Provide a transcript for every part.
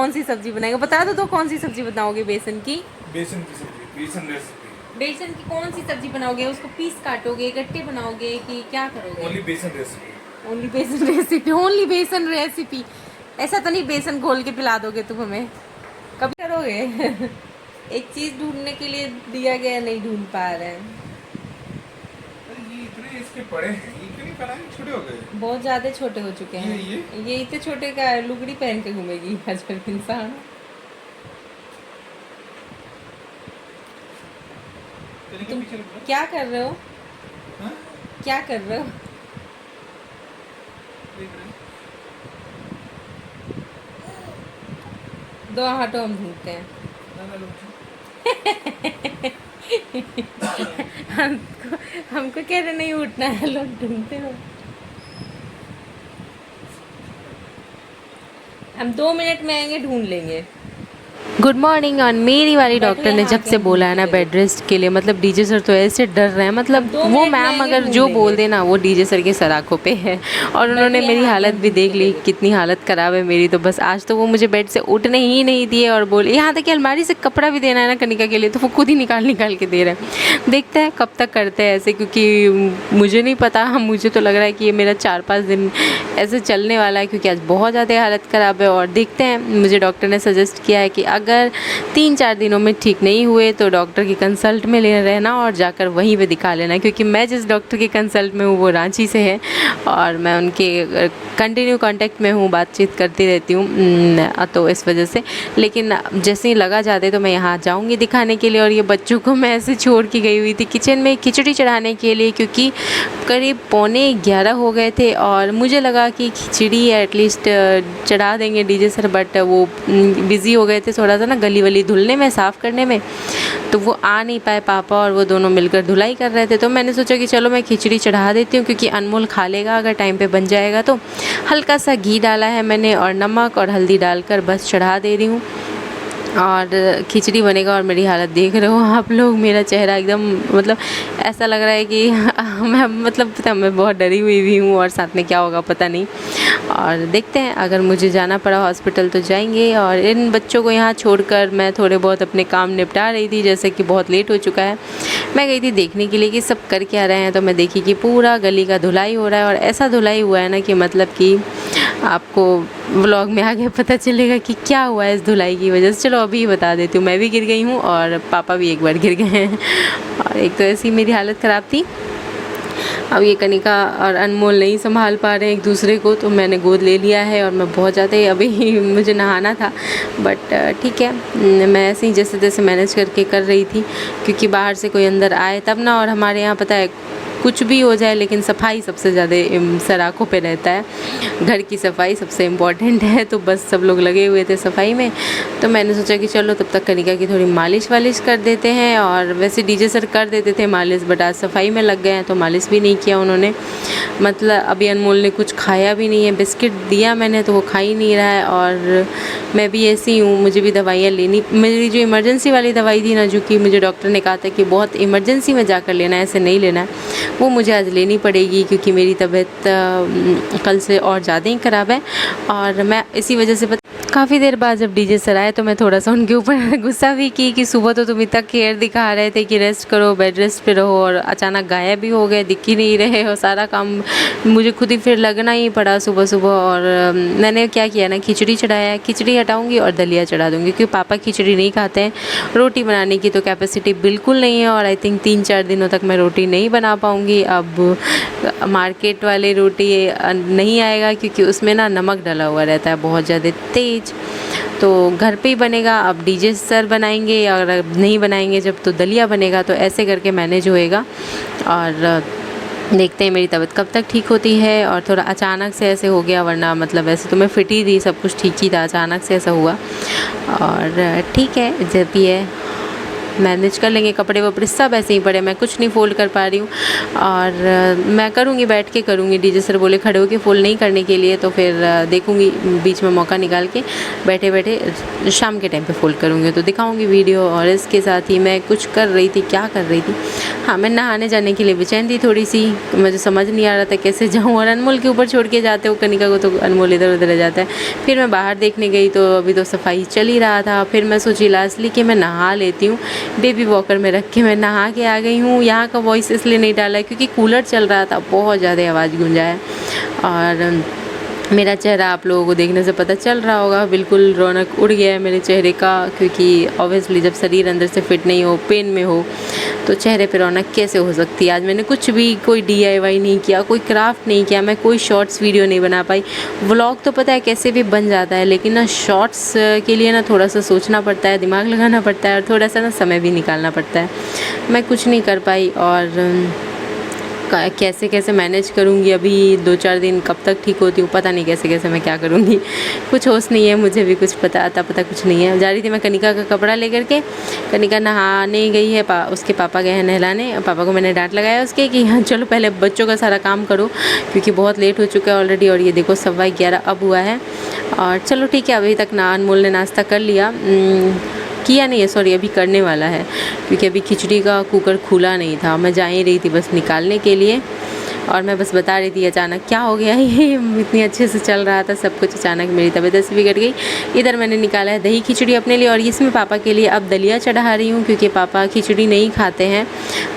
कौन सी सब्जी बनाएगा, बता दो तो कौन सी सब्जी बनाओगे बेसन की? बेसन की सब्जी, बेसन रेसिपी। बेसन की कौन सी सब्जी बनाओगे? उसको पीस काटोगे, गट्टे बनाओगे कि क्या करोगे? ओनली बेसन रेसिपी। ओनली बेसन रेसिपी, ओनली बेसन रेसिपी। ऐसा तो नहीं बेसन घोल के पिला दोगे तुम हमें, कभी करोगे? एक चीज ढूंढने के लिए दिया गया नहीं ढूंढ पा रहे हैं। ये इतने इसके बड़े हैं, ये क्यों नहीं बनाए, छोटे हो गए? बहुत ज्यादा छोटे हो चुके हैं। ये इतने छोटे का लुगड़ी पहन के घूमेगी आजकल की इंसान। तुम क्या कर रहे हो? हाँ? क्या कर रहे हो? दो हटो, हम ढूंढते हैं। हमको कह रहे नहीं उठना है, लोग ढूंढते हो। हम 2 मिनट में आएंगे, ढूंढ लेंगे। Good morning. और मेरी वाली डॉक्टर ने जब से बोला है ना बेड रेस्ट के लिए, मतलब डीजे सर तो ऐसे डर रहे हैं, मतलब वो मैम अगर जो बोल दे ना वो डीजे सर के सर आँखों पे है। और उन्होंने मेरी हालत भी देख ली, कितनी हालत ख़राब है मेरी। तो बस आज तो वो मुझे बेड से उठने ही नहीं दिए और बोले, यहाँ तक कि अलमारी से कपड़ा भी देना है ना कनिका के लिए तो वो खुद ही निकाल के दे रहे हैं। देखते हैं कब तक करते हैं ऐसे, क्योंकि मुझे नहीं पता, मुझे तो लग रहा है कि ये मेरा 4-5 दिन ऐसे चलने वाला है, क्योंकि आज बहुत ज़्यादा हालत ख़राब है। और देखते हैं, मुझे डॉक्टर ने सजेस्ट किया है कि अगर 3-4 दिनों में ठीक नहीं हुए तो डॉक्टर की कंसल्ट में ले रहना और जाकर वहीं पे दिखा लेना, क्योंकि मैं जिस डॉक्टर की कंसल्ट में हूँ वो रांची से है और मैं उनके कंटिन्यू कांटेक्ट में हूँ, बातचीत करती रहती हूँ, तो इस वजह से। लेकिन जैसे ही लगा जाते तो मैं यहाँ जाऊँगी दिखाने के लिए। और ये बच्चों को मैं ऐसे छोड़ के गई हुई थी किचन में खिचड़ी चढ़ाने के लिए, क्योंकि करीब 11:45 हो गए थे और मुझे लगा कि खिचड़ी एटलीस्ट चढ़ा देंगे डीजे सर, बट वो बिज़ी हो गए थे थोड़ा सा ना गली वली धुलने में, साफ़ करने में, तो वो आ नहीं पाए पापा, और वो दोनों मिलकर धुलाई कर रहे थे। तो मैंने सोचा कि चलो मैं खिचड़ी चढ़ा देती हूँ, क्योंकि अनमोल खा लेगा अगर टाइम पे बन जाएगा तो। हल्का सा घी डाला है मैंने और नमक और हल्दी डालकर बस चढ़ा दे रही हूँ और खिचड़ी बनेगा। और मेरी हालत देख रहे हो आप लोग, मेरा चेहरा एकदम मतलब ऐसा लग रहा है कि मैं मतलब पता मैं बहुत डरी हुई भी हूँ और साथ में क्या होगा पता नहीं। और देखते हैं, अगर मुझे जाना पड़ा हॉस्पिटल तो जाएंगे। और इन बच्चों को यहाँ छोड़कर मैं थोड़े बहुत अपने काम निपटा रही थी, जैसे कि बहुत लेट हो चुका है। मैं गई थी देखने के लिए कि सब कर क्या रहे हैं, तो मैं देखी कि पूरा गली का धुलाई हो रहा है। और ऐसा धुलाई हुआ है ना कि मतलब कि आपको व्लॉग में आगे पता चलेगा कि क्या हुआ है इस धुलाई की वजह से। चलो अभी बता देती हूँ, मैं भी गिर गई हूँ और पापा भी एक बार गिर गए हैं और एक तो ऐसी मेरी हालत ख़राब थी। अब ये कनिका और अनमोल नहीं संभाल पा रहे हैं एक दूसरे को, तो मैंने गोद ले लिया है और मैं बहुत ज़्यादा ही अभी मुझे नहाना था, बट ठीक है, मैं ऐसे ही जैसे तैसे मैनेज करके कर रही थी, क्योंकि बाहर से कोई अंदर आए तब ना। और हमारे यहाँ पता है कुछ भी हो जाए लेकिन सफाई सबसे ज़्यादा सर आँखों पे रहता है, घर की सफाई सबसे इम्पॉर्टेंट है। तो बस सब लोग लगे हुए थे सफाई में, तो मैंने सोचा कि चलो तब तक कनिका की थोड़ी मालिश वालिश कर देते हैं। और वैसे डीजे सर कर देते थे मालिश, बट आज सफाई में लग गए हैं तो मालिश भी नहीं किया उन्होंने। मतलब अभी अनमोल ने कुछ खाया भी नहीं है, बिस्किट दिया मैंने तो वो खा ही नहीं रहा है। और मैं भी ऐसी हूँ, मुझे भी दवाइयाँ लेनी, मेरी जो इमरजेंसी वाली दवाई थी ना, जो कि मुझे डॉक्टर ने कहा था कि बहुत इमरजेंसी में जाकर लेना है, ऐसे नहीं लेना है, वो मुझे आज लेनी पड़ेगी, क्योंकि मेरी तबीयत कल से और ज़्यादा ही ख़राब है। और मैं इसी वजह से काफ़ी देर बाद जब डीजे सर आए तो मैं थोड़ा सा उनके ऊपर गुस्सा भी की कि सुबह तो तुम इतना केयर दिखा रहे थे कि रेस्ट करो, बेड रेस्ट पे रहो, और अचानक गायब भी हो गए, दिख ही नहीं रहे। और सारा काम मुझे खुद ही फिर लगना ही पड़ा सुबह सुबह। और मैंने क्या किया ना, खिचड़ी चढ़ाया, खिचड़ी हटाऊँगी और दलिया चढ़ा दूँगी, क्योंकि पापा खिचड़ी नहीं खाते हैं। रोटी बनाने की तो कैपेसिटी बिल्कुल नहीं है, और आई थिंक 3-4 दिनों तक मैं रोटी नहीं बना पाऊँगी। अब मार्केट वाली रोटी नहीं आएगा, क्योंकि उसमें ना नमक डला हुआ रहता है बहुत ज़्यादा तेज़, तो घर पे ही बनेगा। अब डीजे सर बनाएंगे, और नहीं बनाएंगे जब तो दलिया बनेगा, तो ऐसे करके मैनेज होएगा। और देखते हैं मेरी तबीयत कब तक ठीक होती है। और थोड़ा अचानक से ऐसे हो गया, वरना मतलब ऐसे तो मैं फिट ही थी, सब कुछ ठीक ही था, अचानक से ऐसा हुआ। और ठीक है, जब भी है मैनेज कर लेंगे। कपड़े वपड़े सब ऐसे ही पड़े, मैं कुछ नहीं फ़ोल्ड कर पा रही हूँ। और मैं करूँगी, बैठ के करूँगी। डीजे सर बोले खड़े होके फ़ोल्ड नहीं करने के लिए, तो फिर देखूँगी बीच में मौका निकाल के बैठे बैठे शाम के टाइम पे फ़ोल्ड करूँगी, तो दिखाऊँगी वीडियो। और इसके साथ ही मैं कुछ कर रही थी, क्या कर रही थी, हाँ मैं नहाने जाने के लिए बेचैन थी थोड़ी सी। मुझे समझ नहीं आ रहा था कैसे जाऊँ, और अनमोल के ऊपर छोड़ के जाते हो कनिका को, तो अनमोल इधर उधर रह जाता है। फिर मैं बाहर देखने गई तो अभी तो सफाई चल ही रहा था। फिर मैं सोची लास्टली कि मैं नहा लेती हूँ, बेबी वॉकर में रख के मैं नहा के आ गई हूँ। यहाँ का वॉइस इसलिए नहीं डाला है क्योंकि कूलर चल रहा था, बहुत ज़्यादा आवाज़ गूंजा है। और मेरा चेहरा आप लोगों को देखने से पता चल रहा होगा, बिल्कुल रौनक उड़ गया है मेरे चेहरे का, क्योंकि ऑब्वियसली जब शरीर अंदर से फिट नहीं हो, पेन में हो, तो चेहरे पे रौनक कैसे हो सकती है। आज मैंने कुछ भी कोई DIY नहीं किया, कोई क्राफ्ट नहीं किया, मैं कोई शॉर्ट्स वीडियो नहीं बना पाई। व्लॉग तो पता है कैसे भी बन जाता है, लेकिन ना शॉर्ट्स के लिए ना थोड़ा सा सोचना पड़ता है, दिमाग लगाना पड़ता है, और थोड़ा सा ना समय भी निकालना पड़ता है। मैं कुछ नहीं कर पाई। और कैसे कैसे मैनेज करूँगी अभी 2-4 दिन, कब तक ठीक होती हूँ पता नहीं, कैसे कैसे मैं क्या करूँगी, कुछ होश नहीं है, मुझे भी कुछ पता कुछ नहीं है। जा रही थी मैं कनिका का कपड़ा लेकर के, कनिका नहाने गई है, उसके पापा गए हैं नहलाने। पापा को मैंने डांट लगाया उसके कि हाँ चलो पहले बच्चों का सारा काम करो, क्योंकि बहुत लेट हो चुका है ऑलरेडी। और ये देखो 11:15 अब हुआ है। और चलो ठीक है, अभी तक ना अनमोल ने नाश्ता कर लिया, किया नहीं है, सॉरी अभी करने वाला है, क्योंकि अभी खिचड़ी का कुकर खुला नहीं था। मैं जा ही रही थी बस निकालने के लिए, और मैं बस बता रही थी अचानक क्या हो गया, ये इतनी अच्छे से चल रहा था सब कुछ, अचानक मेरी तबीयत ऐसे बिगड़ गई। इधर मैंने निकाला है दही खिचड़ी अपने लिए, और इसमें पापा के लिए अब दलिया चढ़ा रही हूँ, क्योंकि पापा खिचड़ी नहीं खाते हैं।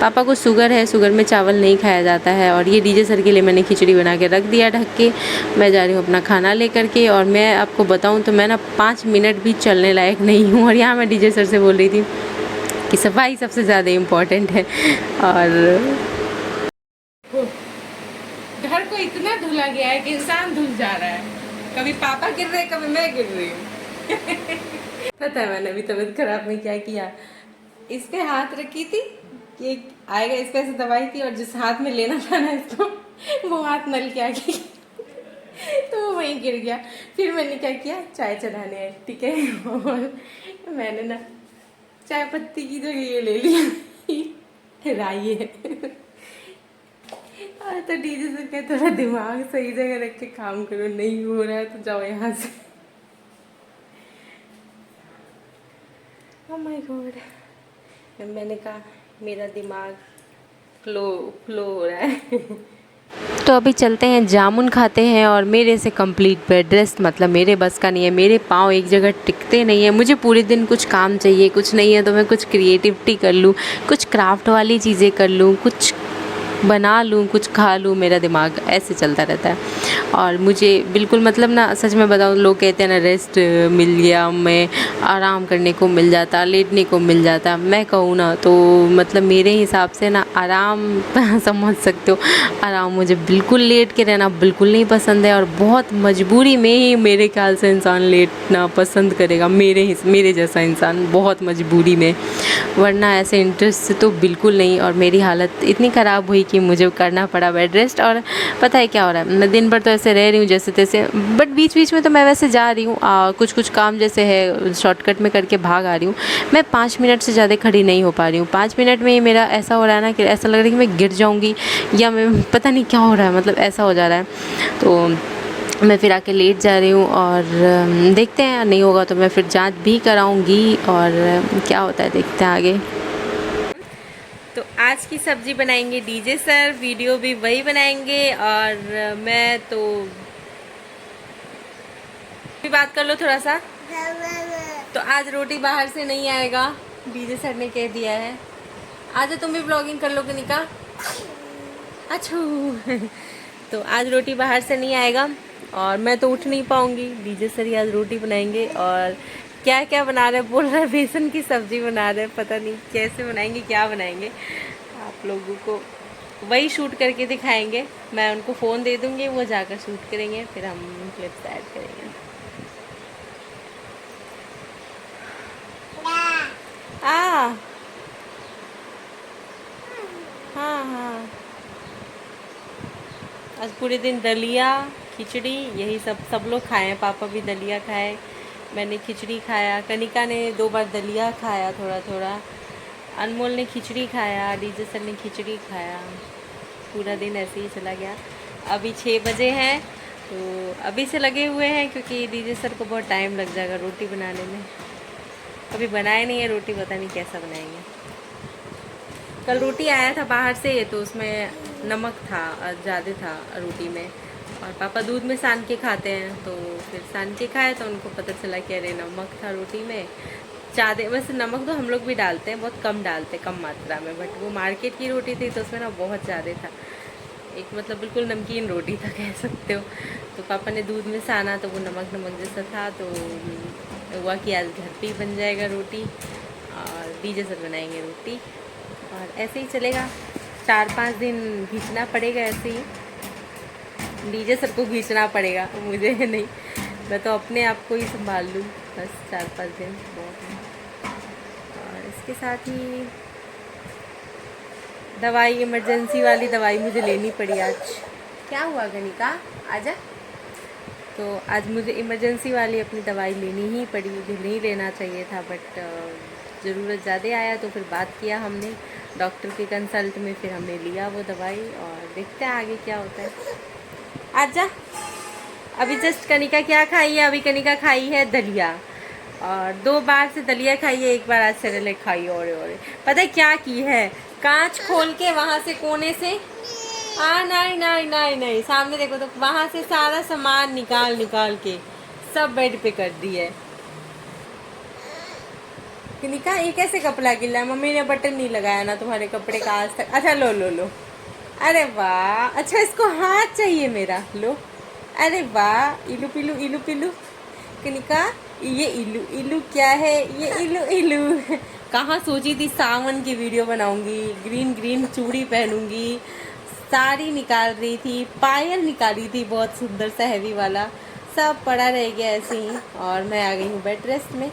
पापा को शुगर है, शुगर में चावल नहीं खाया जाता है। और ये डीजे सर के लिए मैंने खिचड़ी बना के रख दिया ढक के। मैं जा रही हूँ अपना खाना लेकर के, और मैं आपको बताऊँ तो मैं ना 5 मिनट भी चलने लायक नहीं हूँ। और यहाँ मैं डीजे सर से बोल रही थी कि सफाई सबसे ज़्यादा इम्पॉर्टेंट है। और घर को इतना धुला गया है कि इंसान धुल जा रहा है, कभी पापा गिर रहे कभी मैं गिर रही हूँ। पता है मैंने अभी तबीयत खराब में क्या किया, इस पे हाथ रखी थी कि आएगा, इस पे से दवाई थी, और जिस हाथ में लेना था ना इसको, वो हाथ नल के आगे तो वो वहीं गिर गया। फिर मैंने क्या किया, चाय चढ़ाने है, ठीक है, और मैंने ना चाय पत्ती की जगह ये ले लिया राई है। तो डीजे से क्या, थोड़ा दिमाग सही जगह रख के काम करो, नहीं हो रहा है तो जाओ यहाँ से। ओह माय गॉड, मैंने कहा मेरा दिमाग फ्लो हो रहा है। तो अभी चलते हैं, जामुन खाते हैं। और मेरे से कंप्लीट बेड रेस्ट मतलब मेरे बस का नहीं है, मेरे पाँव एक जगह टिकते नहीं है। मुझे पूरे दिन कुछ काम चाहिए, कुछ नहीं है तो मैं कुछ क्रिएटिविटी कर लूँ, कुछ क्राफ्ट वाली चीज़ें कर लूँ, कुछ बना लूँ, कुछ खा लूँ, मेरा दिमाग ऐसे चलता रहता है। और मुझे बिल्कुल मतलब ना, सच में बताऊँ, लोग कहते हैं ना रेस्ट मिल गया, मैं आराम करने को मिल जाता, लेटने को मिल जाता। मैं कहूँ ना तो मतलब मेरे हिसाब से ना आराम समझ सकते हो, आराम मुझे बिल्कुल लेट के रहना बिल्कुल नहीं पसंद है। और बहुत मजबूरी में ही मेरे ख्याल से इंसान लेटना पसंद करेगा, मेरे जैसा इंसान, बहुत मजबूरी में, वरना ऐसे इंटरेस्ट से तो बिल्कुल नहीं। और मेरी हालत इतनी ख़राब हुई कि मुझे करना पड़ा बेड रेस्ट। और पता है क्या हो रहा है, मैं दिन भर तो ऐसे रह रही हूँ जैसे तैसे, बट बीच बीच में तो मैं वैसे जा रही हूँ, कुछ काम जैसे है शॉर्टकट में करके भाग आ रही हूँ। मैं 5 मिनट से ज़्यादा खड़ी नहीं हो पा रही हूँ। 5 मिनट में ही मेरा ऐसा हो रहा है ना कि ऐसा लग रहा है कि मैं गिर जाऊँगी, या मैं पता नहीं क्या हो रहा है, मतलब ऐसा हो जा रहा है। तो मैं फिर आके लेट जा रही हूँ, और देखते हैं, नहीं होगा तो मैं फिर जांच भी कराऊंगी, और क्या होता है देखते हैं आगे। तो आज की सब्जी बनाएंगे डीजे सर, वीडियो भी वही बनाएंगे, और मैं तो भी बात कर लो थोड़ा सा। तो आज रोटी बाहर से नहीं आएगा, डीजे सर ने कह दिया है। आज तुम भी ब्लॉगिंग कर लो कनिका, अच्छा। तो आज रोटी बाहर से नहीं आएगा, और मैं तो उठ नहीं पाऊंगी, डीजे सर ही आज रोटी बनाएंगे। और क्या क्या बना रहे, बोल रहे बेसन की सब्जी बना रहे, पता नहीं कैसे बनाएंगे, क्या बनाएंगे, आप लोगों को वही शूट करके दिखाएंगे। मैं उनको फ़ोन दे दूँगी, वो जाकर शूट करेंगे, फिर हम क्लिप्स ऐड करेंगे। हाँ हाँ, आज पूरे दिन दलिया खिचड़ी यही सब लोग खाए हैं। पापा भी दलिया खाए, मैंने खिचड़ी खाया, कनिका ने 2 बार दलिया खाया थोड़ा थोड़ा, अनमोल ने खिचड़ी खाया, डीजे सर ने खिचड़ी खाया, पूरा दिन ऐसे ही चला गया। अभी 6 बजे हैं तो अभी से लगे हुए हैं, क्योंकि डीजे सर को बहुत टाइम लग जाएगा रोटी बनाने में। कभी बनाए नहीं है रोटी, पता नहीं कैसा बनाएंगे। कल रोटी आया था बाहर से तो उसमें नमक था, ज़्यादा था रोटी में, और पापा दूध में सान के खाते हैं, तो फिर सान के खाए तो उनको पता चला कि अरे नमक था रोटी में ज़्यादा। वैसे नमक तो हम लोग भी डालते हैं, बहुत कम डालते हैं, कम मात्रा में, बट वो मार्केट की रोटी थी तो उसमें ना बहुत ज़्यादा था, एक मतलब बिल्कुल नमकीन रोटी था कह सकते हो। तो पापा ने दूध में साना तो वो नमक नमक जैसा था, तो हुआ कि आज घर पे ही बन जाएगा रोटी और डीजे सर बनाएंगे रोटी, और ऐसे ही चलेगा। 4-5 दिन खींचना पड़ेगा ऐसे ही, डीजे सर को खींचना पड़ेगा, मुझे नहीं, मैं तो अपने आप को ही संभाल लूँ बस। 4-5 दिन बहुत है। और इसके साथ ही दवाई, इमरजेंसी वाली दवाई मुझे लेनी पड़ी आज। क्या हुआ गनिका, आजा। तो आज मुझे इमरजेंसी वाली अपनी दवाई लेनी ही पड़ी, मुझे नहीं लेना चाहिए था, बट ज़रूरत ज़्यादा आया तो फिर बात किया हमने डॉक्टर के कंसल्ट में, फिर हमने लिया वो दवाई और देखते हैं आगे क्या होता है। आजा। अभी जस्ट कनिका क्या खाई है, अभी कनिका खाई है दलिया, और 2 बार से दलिया खाई है, 1 बार आज सेरेलैक खाई है। और पता है क्या की है, कांच खोल के वहाँ से कोने से नहीं नहीं नहीं नहीं, सामने देखो तो वहाँ से सारा सामान निकाल निकाल के सब बेड पे कर दी है। कनिका ये कैसे कपड़ा गिला है, मम्मी ने बटन नहीं लगाया ना तुम्हारे कपड़े का आज तक। अच्छा लो लो लो, अरे वाह, अच्छा इसको हाथ चाहिए मेरा, लो। अरे वाह, इलू पिलू इलू पिलू। कनिका ये इलू इलू क्या है, ये इलू इलू। कहाँ सोची थी सावन की वीडियो बनाऊंगी, ग्रीन ग्रीन चूड़ी पहनूंगी, साड़ी निकाल रही थी, पायल निकाली थी बहुत सुंदर सा हैवी वाला, सब पड़ा रह गया ऐसे ही। और मैं आ गई हूँ बेड रेस्ट में,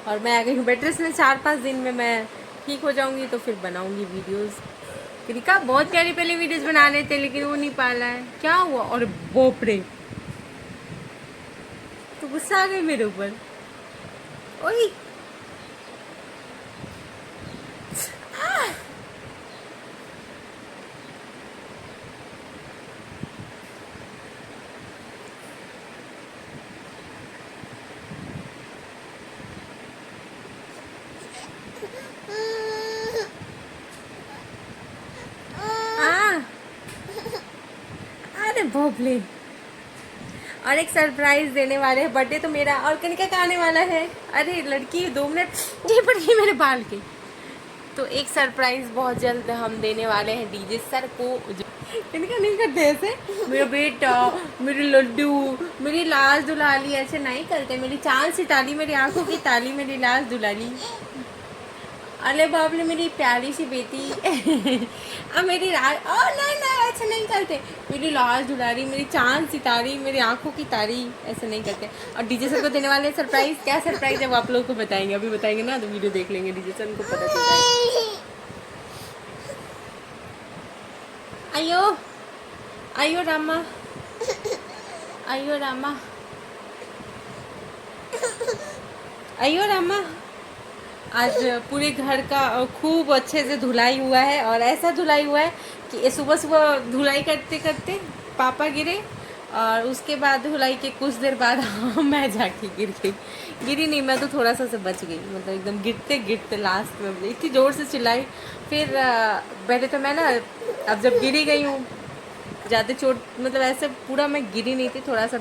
और मैं आ गई हूँ बेड रेस्ट में। 4-5 दिन में मैं ठीक हो जाऊंगी तो फिर बनाऊंगी वीडियोस। क्रिका बहुत प्यारी पहले वीडियोस बना रहे थे, लेकिन वो नहीं पाला है, क्या हुआ। और बोपरे, तो गुस्सा आ गई मेरे ऊपर। ओए अरे भोपले। और एक सरप्राइज देने वाले हैं, बर्थडे तो मेरा और कनिका का आने वाला है। अरे लड़की 2 मिनट ये पड़ गई मेरे बाल के। तो एक सरप्राइज बहुत जल्द हम देने वाले हैं डीजे सर को। कनिका नहीं करते ऐसे, मेरा बेटा, मेरे लड्डू, मेरी लाज दुलाली, ऐसे नहीं करते। मेरी चांद सी ताली, मेरी आंखों की ताली, मेरी लाज दुलाली। अरे बाप रे, मेरी प्यारी सी बेटी। अब मेरी लाल, नहीं नहीं ऐसे नहीं करते। मेरी लाल दुलारी, मेरी चांद सितारी, मेरी आंखों की तारी, ऐसे नहीं करते। और डीजे सर को देने वाले सरप्राइज, क्या सरप्राइज है वो आप लोगों को बताएंगे, अभी बताएंगे ना तो वीडियो देख लेंगे, डीजे सर को पता चल जाएगा। आयो आयो रामा, आयो रामा, आयो रामा। आज पूरे घर का खूब अच्छे से धुलाई हुआ है, और ऐसा धुलाई हुआ है कि सुबह सुबह धुलाई करते करते पापा गिरे, और उसके बाद धुलाई के कुछ देर बाद मैं जाके गिर गई। गिरी नहीं, मैं तो थोड़ा सा से बच गई, मतलब एकदम गिरते गिरते लास्ट में इतनी ज़ोर से चिल्लाई। फिर पहले तो मैं ना, अब जब गिरी गई हूँ ज़्यादा चोट, मतलब ऐसे पूरा मैं गिरी नहीं थी, थोड़ा सा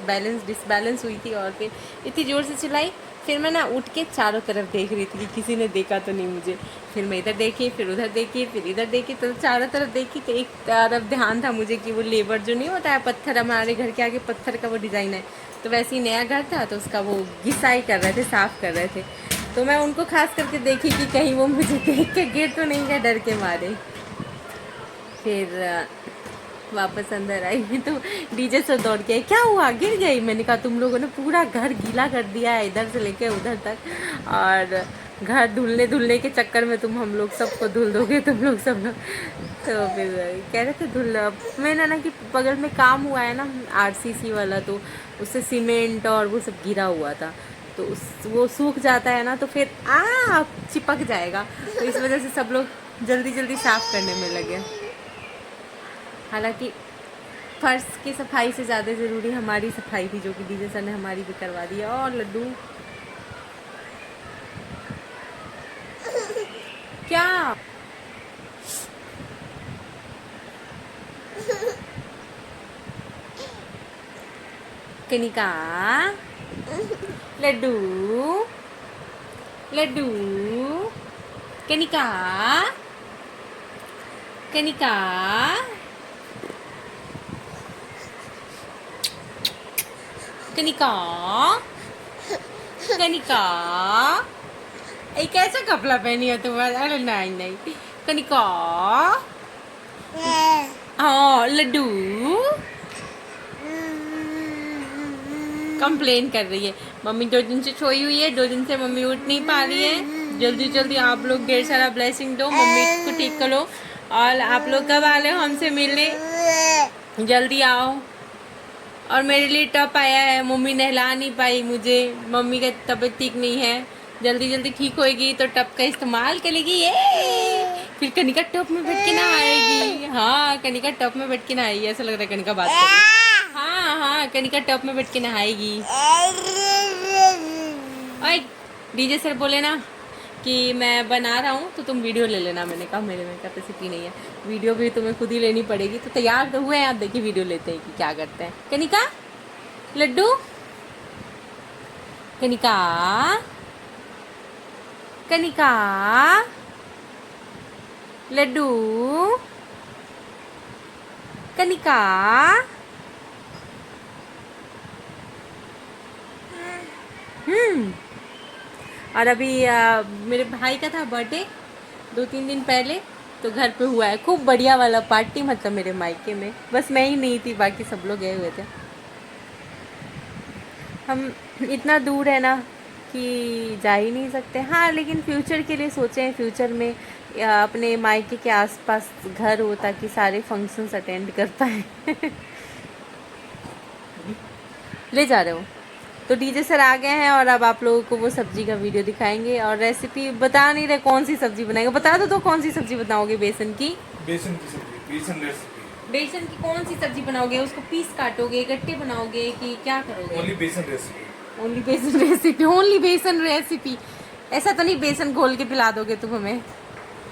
डिसबैलेंस हुई थी, और फिर इतनी ज़ोर से चिल्लाई। फिर मैं ना उठ के चारों तरफ देख रही थी कि किसी ने देखा तो नहीं मुझे। फिर मैं इधर देखी, फिर उधर देखी, फिर इधर देखी, तो चारों तरफ देखी। तो एक तरफ ध्यान था मुझे कि वो लेबर जो नहीं होता है, पत्थर, हमारे घर के आगे पत्थर का वो डिज़ाइन है, तो वैसे ही नया घर था, तो उसका वो घिसाई कर रहे थे, साफ़ कर रहे थे। तो मैं उनको खास करके देखी कि कहीं वो मुझे देख के गिर तो नहीं गए डर के मारे। फिर वापस अंदर आई तो डीजे से दौड़ के, क्या हुआ, गिर गई। मैंने कहा तुम लोगों ने पूरा घर गीला कर दिया है, इधर से लेके उधर तक, और घर धुलने के चक्कर में तुम हम लोग सबको धुल दोगे तुम लोग सब लोग। तो फिर कह रहे थे धुल। मैंने ना कि बगल में काम हुआ है ना आरसीसी वाला, तो उससे सीमेंट और वो सब गिरा हुआ था, तो वो सूख जाता है ना, तो फिर चिपक जाएगा। तो इस वजह से सब लोग जल्दी जल्दी साफ करने में लगे। हालांकि फर्श की सफाई से ज़्यादा ज़रूरी हमारी सफाई थी, जो कि डीजे सर ने हमारी भी करवा दी है। और लड्डू क्या कनिका, लड्डू लड्डू, कनिका कनिका, कनिका कनिका, ये कैसा कपड़ा पहनी हो तुम? अरे नहीं नहीं, कनिका, हाँ लड्डू कंप्लेन कर रही है। मम्मी 2 दिन से सोई हुई है, 2 दिन से मम्मी उठ नहीं पा रही है। जल्दी जल्दी आप लोग ढेर सारा ब्लेसिंग दो, मम्मी को ठीक करो। और आप लोग कब आ रहे हो हमसे मिलने? जल्दी आओ। और मेरे लिए टप आया है, मम्मी नहला नहीं पाई मुझे, मम्मी का तबीयत ठीक नहीं है। जल्दी जल्दी ठीक होएगी तो टप का इस्तेमाल करेगी। ये फिर कनिका टप में बैठ के नहाएगी। हाँ कनिका टप में बैठ के नहाएगी, ऐसा लग रहा है कनिका बात कर रही है। हाँ हाँ कनिका टप में बैठ के नहाएगी। ओए डीजे सर बोले ना कि मैं बना रहा हूँ तो तुम वीडियो ले लेना। मैंने कहा मेरे में कैपेसिटी नहीं है, वीडियो भी तुम्हें खुद ही लेनी पड़ेगी। तो तैयार तो हुए हैं, आप देखिए वीडियो लेते हैं कि क्या करते हैं। कनिका, लड्डू, कनिका, कनिका, लड्डू, कनिका, और अभी मेरे भाई का था बर्थडे 2-3 दिन पहले, तो घर पे हुआ है खूब बढ़िया वाला पार्टी। मतलब मेरे मायके में बस मैं ही नहीं थी, बाकी सब लोग गए हुए थे। हम इतना दूर है ना कि जा ही नहीं सकते। हाँ लेकिन फ्यूचर के लिए सोचे हैं, फ्यूचर में अपने मायके के आसपास घर हो ताकि सारे फंक्शंस अटेंड कर पाए। ले जा रहे हो तो डीजे सर आ गए हैं और अब आप लोगों को वो सब्जी का वीडियो दिखाएंगे। और रेसिपी बता नहीं रहे कौन सी सब्जी बनाएंगे। बता दो तो कौन सी सब्जी बनाओगे? बेसन की सब्जी, बेसन रेसिपी। बेसन की कौन सी सब्जी बनाओगे? उसको पीस काटोगे, गट्टे बनाओगे कि क्या करोगे? ओनली बेसन रेसिपी। ओनली बेसन रेसिपी, ओनली बेसन रेसिपी। ऐसा तो नहीं बेसन घोल के पिला दोगे तुम हमें?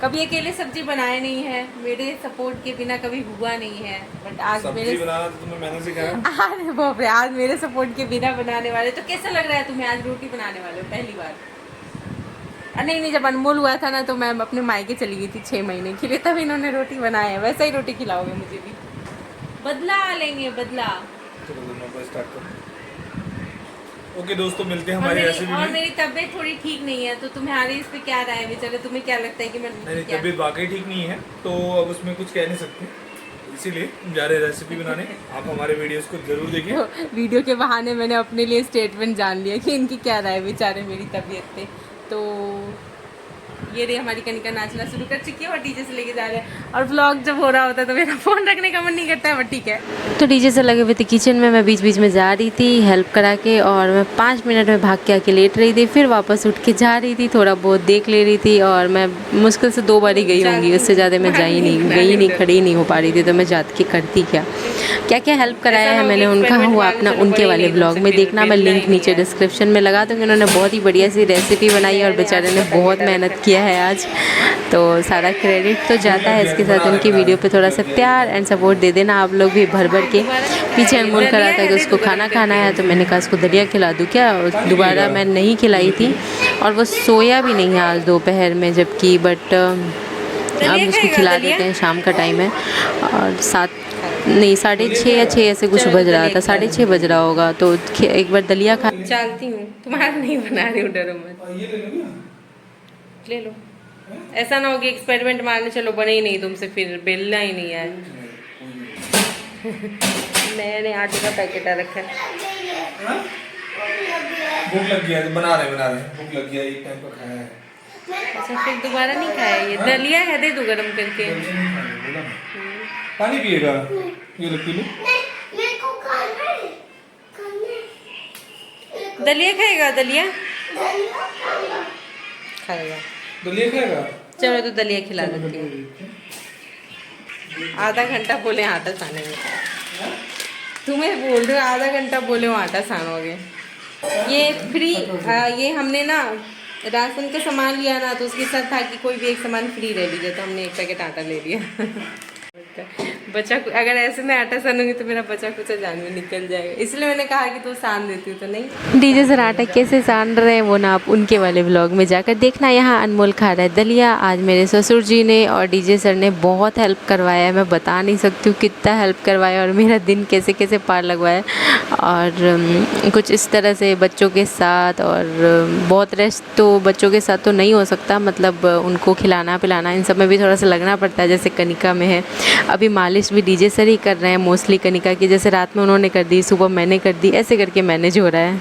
कभी अकेले सब्जी बनाए नहीं है, मेरे सपोर्ट के बिना कभी हुआ नहीं है। बट आज मेरे बनाना तो तुम्हें मैंने सिखाया। अरे बाप रे, आज मेरे सपोर्ट के बिना बनाने वाले। तो कैसा लग रहा है तुम्हें? आज रोटी बनाने वाले हो पहली बार? नहीं, जब अनमोल हुआ था ना तो मैं अपने मायके चली गई थी 6 महीने के लिए, तब इन्होंने रोटी बनाया है। वैसा ही रोटी खिलाओगे मुझे भी? बदला लेंगे, बदला। ओके दोस्तों, मिलते हैं हमारी रेसिपी में। और मेरी तबीयत थोड़ी ठीक नहीं है, तो तुम्हारी इस पे क्या राय है बेचारे? तुम्हें क्या लगता है कि मैं मेरी तबीयत वाकई ठीक नहीं है, तो अब उसमें कुछ कह नहीं सकते, इसीलिए हम जा रहे हैं रेसिपी बनाने। आप हमारे वीडियोस को जरूर देखें। वीडियो के बहाने मैंने अपने लिए स्टेटमेंट जान लिया कि इनकी क्या राय है बेचारे मेरी तबीयत पे। तो ये रही हमारी कनिका नाचना शुरू कर चुकी है और डीजे से लेके जा रहे हैं। और व्लॉग जब हो रहा होता है तो मेरा फ़ोन रखने का मन नहीं करता है, बट ठीक है। तो डीजे से लगे हुए थे किचन में, मैं बीच बीच में जा रही थी हेल्प करा के, और मैं 5 मिनट में भाग के आके लेट रही थी, फिर वापस उठ के जा रही थी, थोड़ा बहुत देख ले रही थी। और मैं मुश्किल से 2 बार ही गई होंगी, उससे ज़्यादा मैं जा ही नहीं, खड़ी नहीं हो पा रही थी। तो मैं जात के करती क्या क्या हेल्प कराया है मैंने उनका, हुआ अपना उनके वाले ब्लॉग में देखना। मैं लिंक नीचे डिस्क्रिप्शन में लगा दूँगी। उन्होंने बहुत ही बढ़िया सी रेसिपी बनाई और बेचारे ने बहुत मेहनत किया है आज, तो सारा क्रेडिट तो जाता है इसके साथ। उनकी वीडियो पे थोड़ा सा प्यार एंड सपोर्ट दे देना आप लोग भी भर भर के। पीछे अनमोल करा था कि उसको खाना खाना है, तो मैंने कहा उसको दलिया खिला दूँ क्या? दोबारा मैं नहीं खिलाई थी, और वो सोया भी नहीं है आज दोपहर में, जबकि बट अब उसको खिला देते हैं। शाम का टाइम है और 6:30 या 6 ऐसे कुछ बज रहा था, 6:30 बज रहा होगा। तो एक बार दलिया खा चलती हूँ, तुम्हारा नहीं बना रही हूँ, डरो मत। ले लो, ऐसा ना हो कि एक्सपेरिमेंट मारने चलो बने ही नहीं तुमसे, फिर बेलना ही नहीं है। मैंने आटे का पैकेट रखा है। भूख लग गया, बना रहे भूख लग गया, एक टाइम का खाया है। अच्छा, फिर दोबारा नहीं खाया? ये दलिया है, दे दो गरम करके। पानी पिएगा? ये लो, पी लो। दलिया खाएगा? दलिया खाएगा। दलिया खाएगा? चलो तो दलिया खिला देती हूँ। आधा घंटा बोले आटा सानेंगे, तुम्हें बोल रहे हो आधा घंटा बोले हो आटा सानोगे। ये फ्री ये हमने ना राशन का सामान लिया ना, तो उसके साथ था कि कोई भी एक सामान फ्री ले लीजिए, तो हमने 1 पैकेट आटा ले लिया। बचा अगर ऐसे में आटा सानूंगी तो मेरा बचा कुछ जान में निकल जाएगा, इसलिए मैंने कहा कि तू सान देती हूँ, तो नहीं। डीजे सर आटा कैसे सान रहे हैं वो ना आप उनके वाले व्लॉग में जाकर देखना। यहाँ अनमोल खा रहा है दलिया। आज मेरे ससुर जी ने और डीजे सर ने बहुत हेल्प करवाया है, मैं बता नहीं सकती हूँ कितना हेल्प करवाया और मेरा दिन कैसे कैसे पार लगवाया। और कुछ इस तरह से बच्चों के साथ, और बहुत रेस्ट तो बच्चों के साथ तो नहीं हो सकता, मतलब उनको खिलाना पिलाना इन सब में भी थोड़ा सा लगना पड़ता है। जैसे कनिका में है, अभी मालिश भी डीजे सर ही कर रहे हैं मोस्टली कनिका की, जैसे रात में उन्होंने कर दी, सुबह मैंने कर दी, ऐसे करके मैनेज हो रहा है।